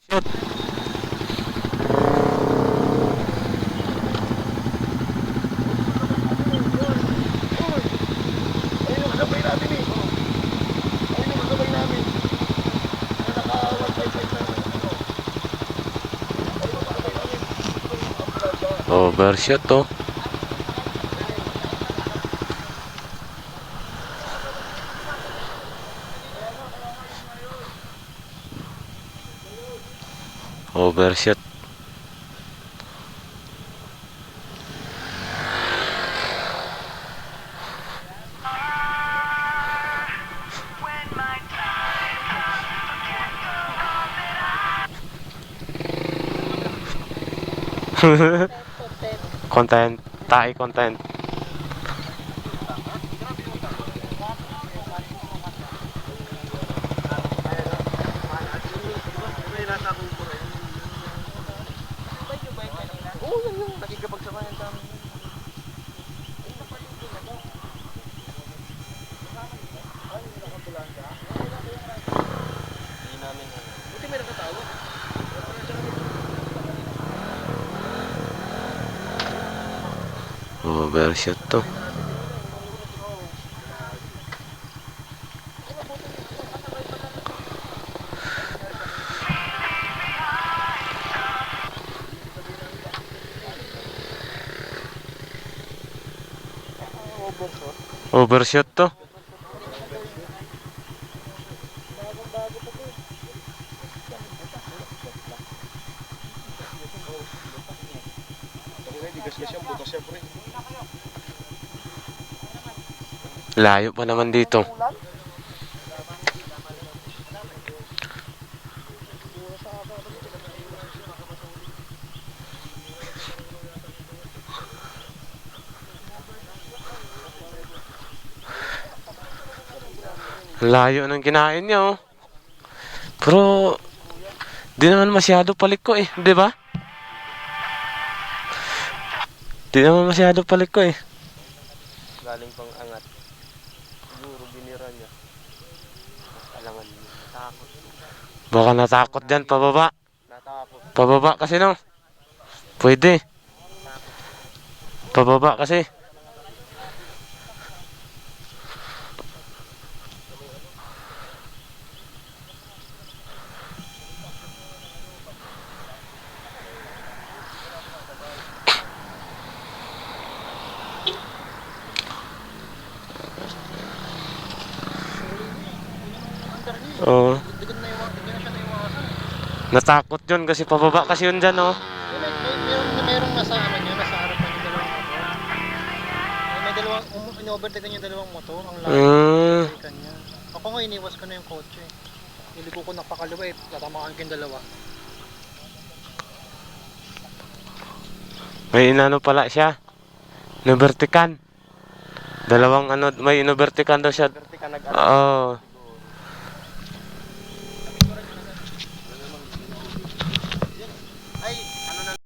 Shoot. Ayun yung kasabay namin eh. Ayun yung kasabay namin. Na naka-155 na ano. Ayun yung kasabay namin. Overshot to. Overshot. Content, tae content. Oo, yan yung nakikipagsabayan sa amin. Buti may nakatawag. Overshot to. Overshot to. Digas-gas yan, butas yan, pre. Layo pa naman dito. Layo ng kinain niya, oh. Pero di naman masyado paliko eh, di ba? Di naman masyado paliko eh. Galing pang angat. Siguro binira niya. Alangan niya. Natakot. Baka natakot dyan, pababa. Natakot. Pababa kasi no. Pwede. Pababa kasi. Oo. Natakot yun kasi pababa kasi yun dyan, oh. Merong nasa ano nyo, nasa harapan yung dalawang motor. May dalawang, in-overtaken yung dalawang motor. Ang layo overtaken niya. Ako nga iniwas ko na yung kotse. Niliko ko napakalawa eh, tatamaan ko yung dalawa. May inano pala siya. Inubertikan. Dalawang ano, may inubertikan daw siya. Overtaken Oo.